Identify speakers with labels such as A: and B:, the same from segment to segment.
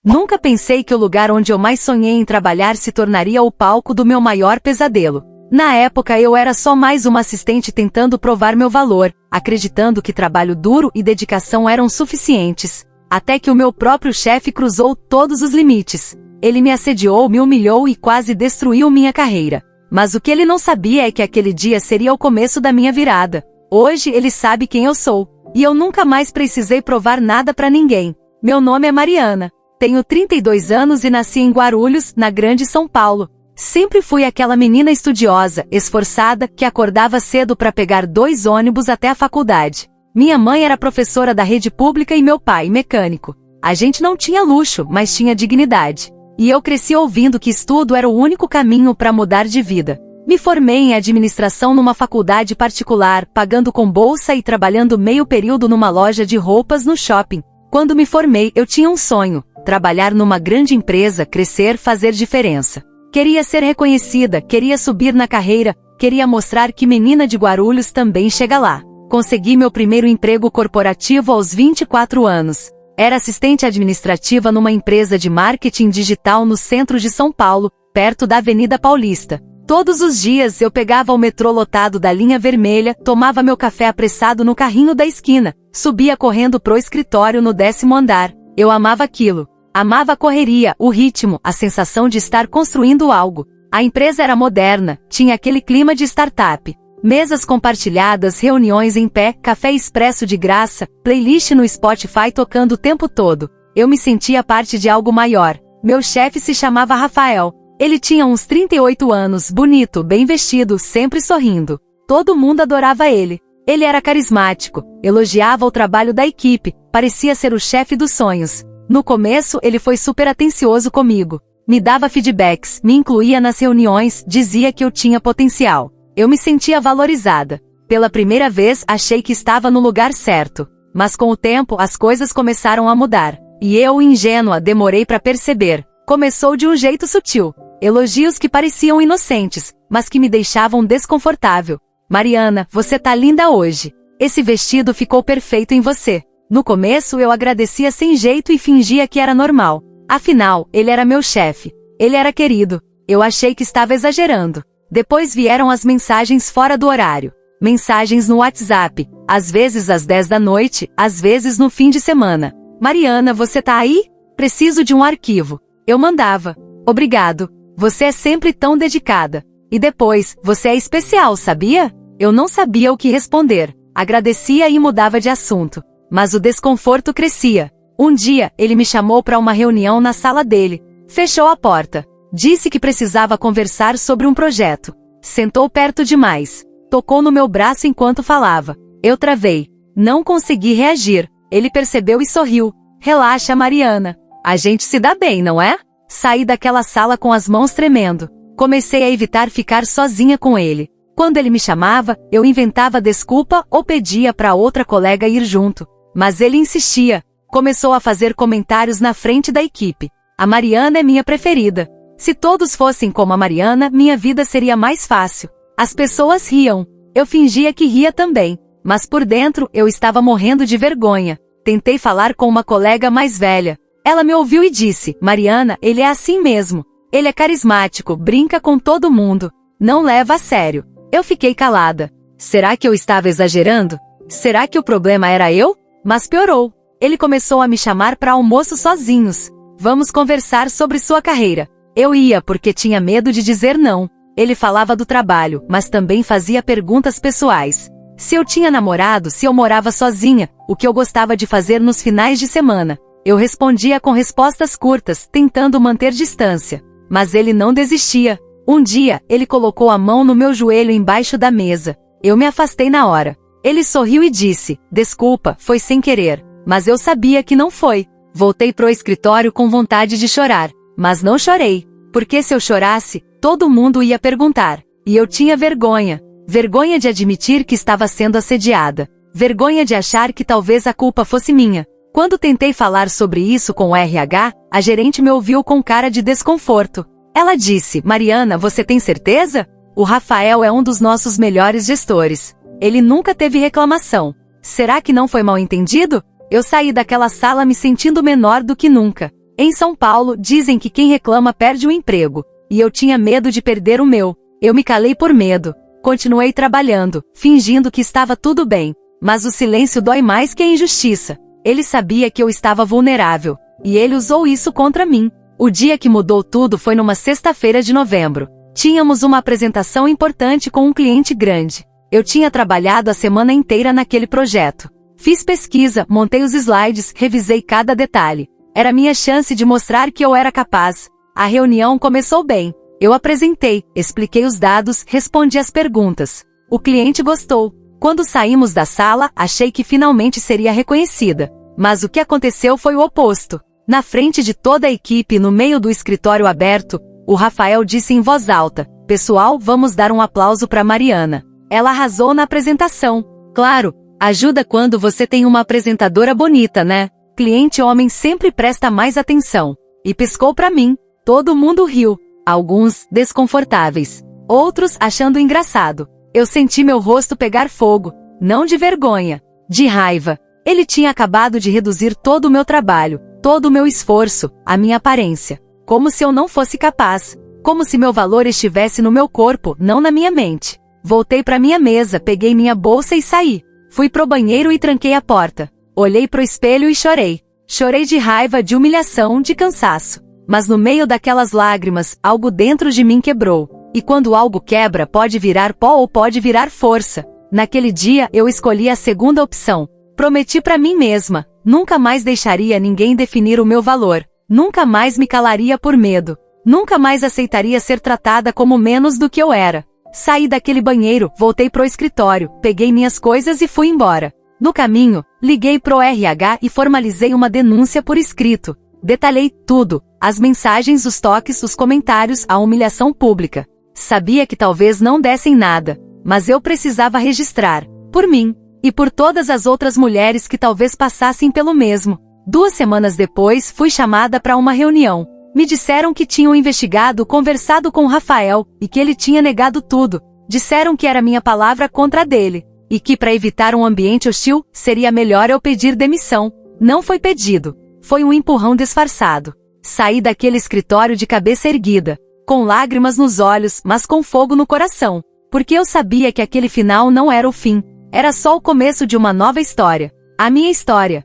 A: Nunca pensei que o lugar onde eu mais sonhei em trabalhar se tornaria o palco do meu maior pesadelo. Na época eu era só mais uma assistente tentando provar meu valor, acreditando que trabalho duro e dedicação eram suficientes. Até que o meu próprio chefe cruzou todos os limites. Ele me assediou, me humilhou e quase destruiu minha carreira. Mas o que ele não sabia é que aquele dia seria o começo da minha virada. Hoje ele sabe quem eu sou. E eu nunca mais precisei provar nada pra ninguém. Meu nome é Mariana. Tenho 32 anos e nasci em Guarulhos, na Grande São Paulo. Sempre fui aquela menina estudiosa, esforçada, que acordava cedo para pegar 2 ônibus até a faculdade. Minha mãe era professora da rede pública e meu pai, mecânico. A gente não tinha luxo, mas tinha dignidade. E eu cresci ouvindo que estudo era o único caminho para mudar de vida. Me formei em administração numa faculdade particular, pagando com bolsa e trabalhando meio período numa loja de roupas no shopping. Quando me formei, eu tinha um sonho: trabalhar numa grande empresa, crescer, fazer diferença. Queria ser reconhecida, queria subir na carreira, queria mostrar que menina de Guarulhos também chega lá. Consegui meu primeiro emprego corporativo aos 24 anos. Era assistente administrativa numa empresa de marketing digital no centro de São Paulo, perto da Avenida Paulista. Todos os dias eu pegava o metrô lotado da linha vermelha, tomava meu café apressado no carrinho da esquina, subia correndo pro escritório no 10º andar. Eu amava aquilo. Amava a correria, o ritmo, a sensação de estar construindo algo. A empresa era moderna, tinha aquele clima de startup. Mesas compartilhadas, reuniões em pé, café expresso de graça, playlist no Spotify tocando o tempo todo. Eu me sentia parte de algo maior. Meu chefe se chamava Rafael. Ele tinha uns 38 anos, bonito, bem vestido, sempre sorrindo. Todo mundo adorava ele. Ele era carismático, elogiava o trabalho da equipe, parecia ser o chefe dos sonhos. No começo ele foi super atencioso comigo. Me dava feedbacks, me incluía nas reuniões, dizia que eu tinha potencial. Eu me sentia valorizada. Pela primeira vez achei que estava no lugar certo. Mas com o tempo as coisas começaram a mudar. E eu, ingênua, demorei para perceber. Começou de um jeito sutil. Elogios que pareciam inocentes, mas que me deixavam desconfortável. Mariana, você tá linda hoje. Esse vestido ficou perfeito em você. No começo eu agradecia sem jeito e fingia que era normal. Afinal, ele era meu chefe. Ele era querido. Eu achei que estava exagerando. Depois vieram as mensagens fora do horário. Mensagens no WhatsApp, às vezes às 10 da noite, às vezes no fim de semana. Mariana, você tá aí? Preciso de um arquivo. Eu mandava. Obrigado. Você é sempre tão dedicada. E depois, você é especial, sabia? Eu não sabia o que responder. Agradecia e mudava de assunto. Mas o desconforto crescia. Um dia, ele me chamou para uma reunião na sala dele. Fechou a porta. Disse que precisava conversar sobre um projeto. Sentou perto demais. Tocou no meu braço enquanto falava. Eu travei. Não consegui reagir. Ele percebeu e sorriu. Relaxa, Mariana. A gente se dá bem, não é? Saí daquela sala com as mãos tremendo. Comecei a evitar ficar sozinha com ele. Quando ele me chamava, eu inventava desculpa ou pedia para outra colega ir junto. Mas ele insistia. Começou a fazer comentários na frente da equipe. A Mariana é minha preferida. Se todos fossem como a Mariana, minha vida seria mais fácil. As pessoas riam. Eu fingia que ria também. Mas por dentro, eu estava morrendo de vergonha. Tentei falar com uma colega mais velha. Ela me ouviu e disse, Mariana, ele é assim mesmo. Ele é carismático, brinca com todo mundo. Não leva a sério. Eu fiquei calada. Será que eu estava exagerando? Será que o problema era eu? Mas piorou. Ele começou a me chamar para almoço sozinhos. Vamos conversar sobre sua carreira. Eu ia porque tinha medo de dizer não. Ele falava do trabalho, mas também fazia perguntas pessoais. Se eu tinha namorado, se eu morava sozinha, o que eu gostava de fazer nos finais de semana. Eu respondia com respostas curtas, tentando manter distância. Mas ele não desistia. Um dia, ele colocou a mão no meu joelho embaixo da mesa. Eu me afastei na hora. Ele sorriu e disse, desculpa, foi sem querer. Mas eu sabia que não foi. Voltei pro escritório com vontade de chorar. Mas não chorei. Porque se eu chorasse, todo mundo ia perguntar. E eu tinha vergonha. Vergonha de admitir que estava sendo assediada. Vergonha de achar que talvez a culpa fosse minha. Quando tentei falar sobre isso com o RH, a gerente me ouviu com cara de desconforto. Ela disse, Mariana, você tem certeza? O Rafael é um dos nossos melhores gestores. Ele nunca teve reclamação. Será que não foi mal entendido? Eu saí daquela sala me sentindo menor do que nunca. Em São Paulo, dizem que quem reclama perde o emprego. E eu tinha medo de perder o meu. Eu me calei por medo. Continuei trabalhando, fingindo que estava tudo bem. Mas o silêncio dói mais que a injustiça. Ele sabia que eu estava vulnerável. E ele usou isso contra mim. O dia que mudou tudo foi numa sexta-feira de novembro. Tínhamos uma apresentação importante com um cliente grande. Eu tinha trabalhado a semana inteira naquele projeto. Fiz pesquisa, montei os slides, revisei cada detalhe. Era minha chance de mostrar que eu era capaz. A reunião começou bem. Eu apresentei, expliquei os dados, respondi as perguntas. O cliente gostou. Quando saímos da sala, achei que finalmente seria reconhecida. Mas o que aconteceu foi o oposto. Na frente de toda a equipe, no meio do escritório aberto, o Rafael disse em voz alta: "Pessoal, vamos dar um aplauso para Mariana. Ela arrasou na apresentação." Claro, ajuda quando você tem uma apresentadora bonita, né? Cliente homem sempre presta mais atenção. E piscou para mim. Todo mundo riu. Alguns, desconfortáveis. Outros, achando engraçado. Eu senti meu rosto pegar fogo. Não de vergonha. De raiva. Ele tinha acabado de reduzir todo o meu trabalho, todo o meu esforço, a minha aparência. Como se eu não fosse capaz. Como se meu valor estivesse no meu corpo, não na minha mente. Voltei para minha mesa, peguei minha bolsa e saí. Fui pro banheiro e tranquei a porta. Olhei pro espelho e chorei. Chorei de raiva, de humilhação, de cansaço. Mas no meio daquelas lágrimas, algo dentro de mim quebrou. E quando algo quebra, pode virar pó ou pode virar força. Naquele dia, eu escolhi a segunda opção. Prometi para mim mesma, nunca mais deixaria ninguém definir o meu valor. Nunca mais me calaria por medo. Nunca mais aceitaria ser tratada como menos do que eu era. Saí daquele banheiro, voltei pro escritório, peguei minhas coisas e fui embora. No caminho, liguei pro RH e formalizei uma denúncia por escrito. Detalhei tudo, as mensagens, os toques, os comentários, a humilhação pública. Sabia que talvez não dessem nada, mas eu precisava registrar, por mim, e por todas as outras mulheres que talvez passassem pelo mesmo. 2 semanas depois, fui chamada para uma reunião. Me disseram que tinham investigado, conversado com Rafael, e que ele tinha negado tudo. Disseram que era minha palavra contra a dele, e que para evitar um ambiente hostil, seria melhor eu pedir demissão. Não foi pedido. Foi um empurrão disfarçado. Saí daquele escritório de cabeça erguida, com lágrimas nos olhos, mas com fogo no coração, porque eu sabia que aquele final não era o fim, era só o começo de uma nova história. A minha história.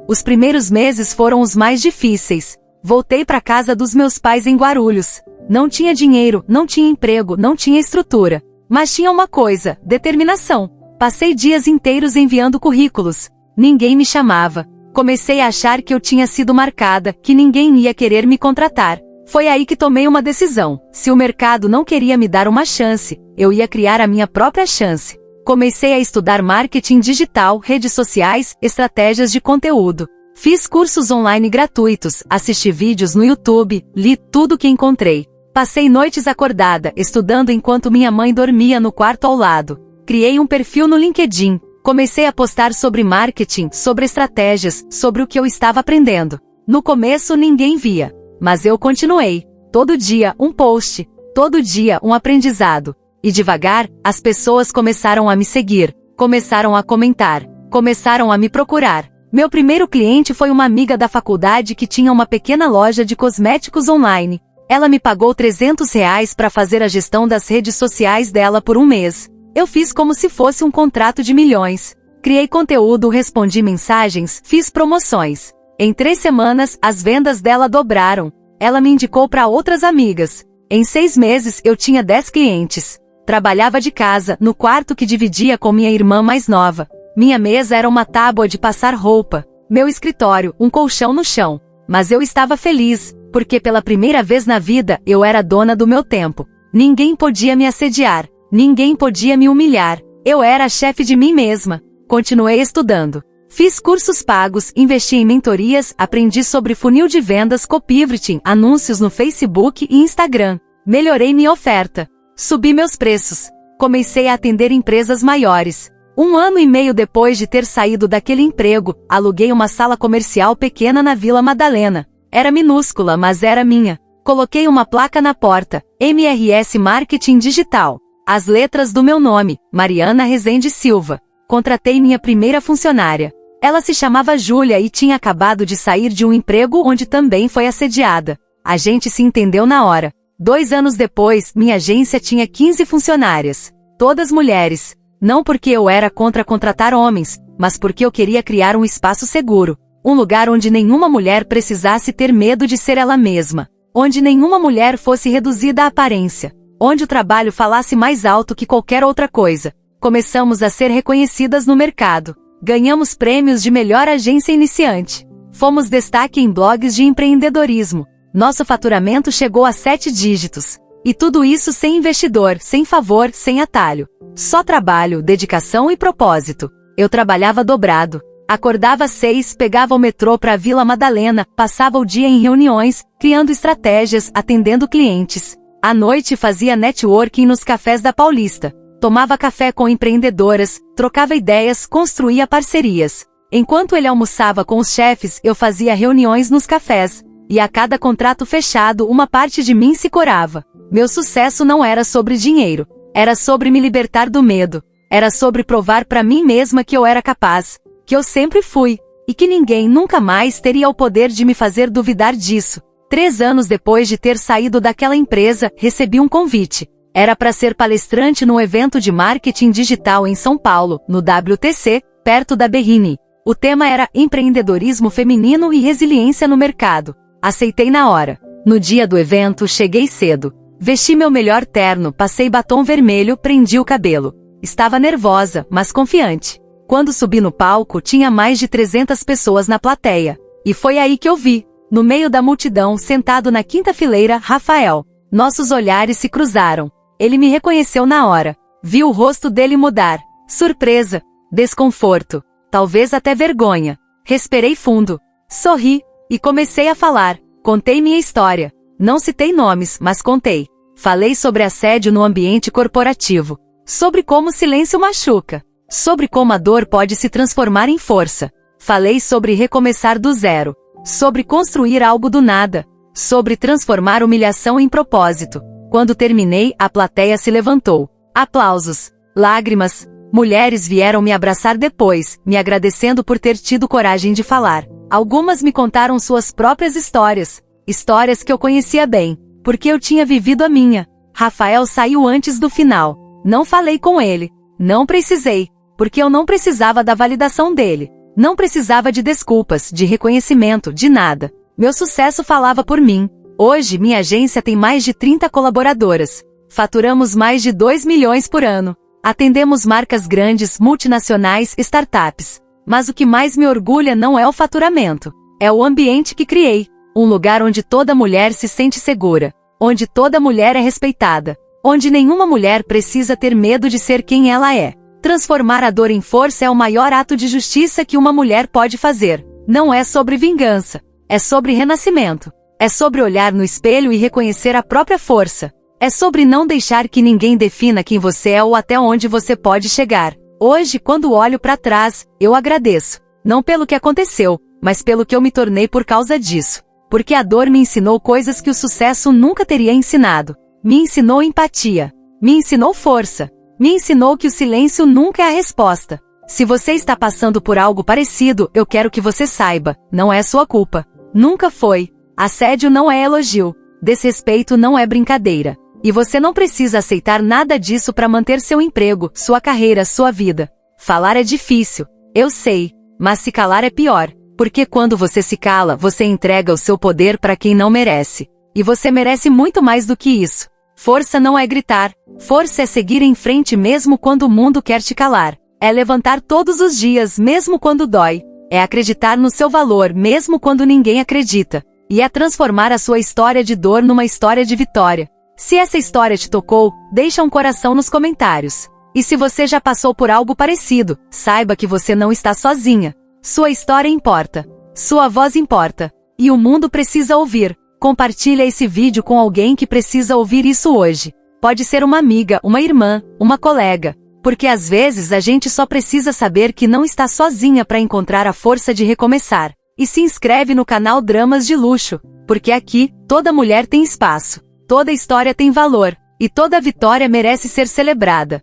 A: Os primeiros meses foram os mais difíceis. Voltei para casa dos meus pais em Guarulhos. Não tinha dinheiro, não tinha emprego, não tinha estrutura. Mas tinha uma coisa: determinação. Passei dias inteiros enviando currículos. Ninguém me chamava. Comecei a achar que eu tinha sido marcada, que ninguém ia querer me contratar. Foi aí que tomei uma decisão. Se o mercado não queria me dar uma chance, eu ia criar a minha própria chance. Comecei a estudar marketing digital, redes sociais, estratégias de conteúdo. Fiz cursos online gratuitos, assisti vídeos no YouTube, li tudo que encontrei. Passei noites acordada, estudando enquanto minha mãe dormia no quarto ao lado. Criei um perfil no LinkedIn. Comecei a postar sobre marketing, sobre estratégias, sobre o que eu estava aprendendo. No começo ninguém via, mas eu continuei. Todo dia um post, todo dia um aprendizado. E devagar, as pessoas começaram a me seguir, começaram a comentar, começaram a me procurar. Meu primeiro cliente foi uma amiga da faculdade que tinha uma pequena loja de cosméticos online. Ela me pagou R$ 300 para fazer a gestão das redes sociais dela por um mês. Eu fiz como se fosse um contrato de milhões. Criei conteúdo, respondi mensagens, fiz promoções. Em 3 semanas, as vendas dela dobraram. Ela me indicou para outras amigas. Em 6 meses, eu tinha 10 clientes. Trabalhava de casa, no quarto que dividia com minha irmã mais nova. Minha mesa era uma tábua de passar roupa. Meu escritório, um colchão no chão. Mas eu estava feliz, porque pela primeira vez na vida, eu era dona do meu tempo. Ninguém podia me assediar. Ninguém podia me humilhar. Eu era a chefe de mim mesma. Continuei estudando. Fiz cursos pagos, investi em mentorias, aprendi sobre funil de vendas, copywriting, anúncios no Facebook e Instagram. Melhorei minha oferta. Subi meus preços. Comecei a atender empresas maiores. 1 ano e meio depois de ter saído daquele emprego, aluguei uma sala comercial pequena na Vila Madalena. Era minúscula, mas era minha. Coloquei uma placa na porta: MRS Marketing Digital. As letras do meu nome, Mariana Rezende Silva. Contratei minha primeira funcionária. Ela se chamava Júlia e tinha acabado de sair de um emprego onde também foi assediada. A gente se entendeu na hora. 2 anos depois, minha agência tinha 15 funcionárias. Todas mulheres. Não porque eu era contra contratar homens, mas porque eu queria criar um espaço seguro. Um lugar onde nenhuma mulher precisasse ter medo de ser ela mesma. Onde nenhuma mulher fosse reduzida à aparência. Onde o trabalho falasse mais alto que qualquer outra coisa. Começamos a ser reconhecidas no mercado. Ganhamos prêmios de melhor agência iniciante. Fomos destaque em blogs de empreendedorismo. Nosso faturamento chegou a 7 dígitos. E tudo isso sem investidor, sem favor, sem atalho. Só trabalho, dedicação e propósito. Eu trabalhava dobrado. Acordava às 6, pegava o metrô para a Vila Madalena, passava o dia em reuniões, criando estratégias, atendendo clientes. À noite fazia networking nos cafés da Paulista. Tomava café com empreendedoras, trocava ideias, construía parcerias. Enquanto ele almoçava com os chefes, eu fazia reuniões nos cafés. E a cada contrato fechado, uma parte de mim se corava. Meu sucesso não era sobre dinheiro. Era sobre me libertar do medo. Era sobre provar para mim mesma que eu era capaz. Que eu sempre fui. E que ninguém nunca mais teria o poder de me fazer duvidar disso. 3 anos depois de ter saído daquela empresa, recebi um convite. Era para ser palestrante num evento de marketing digital em São Paulo, no WTC, perto da Berrini. O tema era empreendedorismo feminino e resiliência no mercado. Aceitei na hora. No dia do evento, cheguei cedo. Vesti meu melhor terno, passei batom vermelho, prendi o cabelo. Estava nervosa, mas confiante. Quando subi no palco, tinha mais de 300 pessoas na plateia. E foi aí que eu vi, no meio da multidão, sentado na 5ª fileira, Rafael. Nossos olhares se cruzaram. Ele me reconheceu na hora. Vi o rosto dele mudar. Surpresa, desconforto, talvez até vergonha. Respirei fundo. Sorri. E comecei a falar. Contei minha história. Não citei nomes, mas contei. Falei sobre assédio no ambiente corporativo. Sobre como o silêncio machuca. Sobre como a dor pode se transformar em força. Falei sobre recomeçar do zero. Sobre construir algo do nada. Sobre transformar humilhação em propósito. Quando terminei, a plateia se levantou. Aplausos. Lágrimas. Mulheres vieram me abraçar depois, me agradecendo por ter tido coragem de falar. Algumas me contaram suas próprias histórias. Histórias que eu conhecia bem, porque eu tinha vivido a minha. Rafael saiu antes do final. Não falei com ele. Não precisei, porque eu não precisava da validação dele. Não precisava de desculpas, de reconhecimento, de nada. Meu sucesso falava por mim. Hoje, minha agência tem mais de 30 colaboradoras. Faturamos mais de 2 milhões por ano. Atendemos marcas grandes, multinacionais, startups. Mas o que mais me orgulha não é o faturamento. É o ambiente que criei. Um lugar onde toda mulher se sente segura. Onde toda mulher é respeitada. Onde nenhuma mulher precisa ter medo de ser quem ela é. Transformar a dor em força é o maior ato de justiça que uma mulher pode fazer. Não é sobre vingança. É sobre renascimento. É sobre olhar no espelho e reconhecer a própria força. É sobre não deixar que ninguém defina quem você é ou até onde você pode chegar. Hoje, quando olho para trás, eu agradeço. Não pelo que aconteceu, mas pelo que eu me tornei por causa disso. Porque a dor me ensinou coisas que o sucesso nunca teria ensinado. Me ensinou empatia. Me ensinou força. Me ensinou que o silêncio nunca é a resposta. Se você está passando por algo parecido, eu quero que você saiba, não é sua culpa. Nunca foi. Assédio não é elogio. Desrespeito não é brincadeira. E você não precisa aceitar nada disso para manter seu emprego, sua carreira, sua vida. Falar é difícil, eu sei, mas se calar é pior. Porque quando você se cala, você entrega o seu poder para quem não merece. E você merece muito mais do que isso. Força não é gritar. Força é seguir em frente mesmo quando o mundo quer te calar. É levantar todos os dias mesmo quando dói. É acreditar no seu valor mesmo quando ninguém acredita. E é transformar a sua história de dor numa história de vitória. Se essa história te tocou, deixa um coração nos comentários. E se você já passou por algo parecido, saiba que você não está sozinha. Sua história importa. Sua voz importa. E o mundo precisa ouvir. Compartilha esse vídeo com alguém que precisa ouvir isso hoje. Pode ser uma amiga, uma irmã, uma colega. Porque às vezes a gente só precisa saber que não está sozinha para encontrar a força de recomeçar. E se inscreve no canal Dramas de Luxo. Porque aqui, toda mulher tem espaço. Toda história tem valor. E toda vitória merece ser celebrada.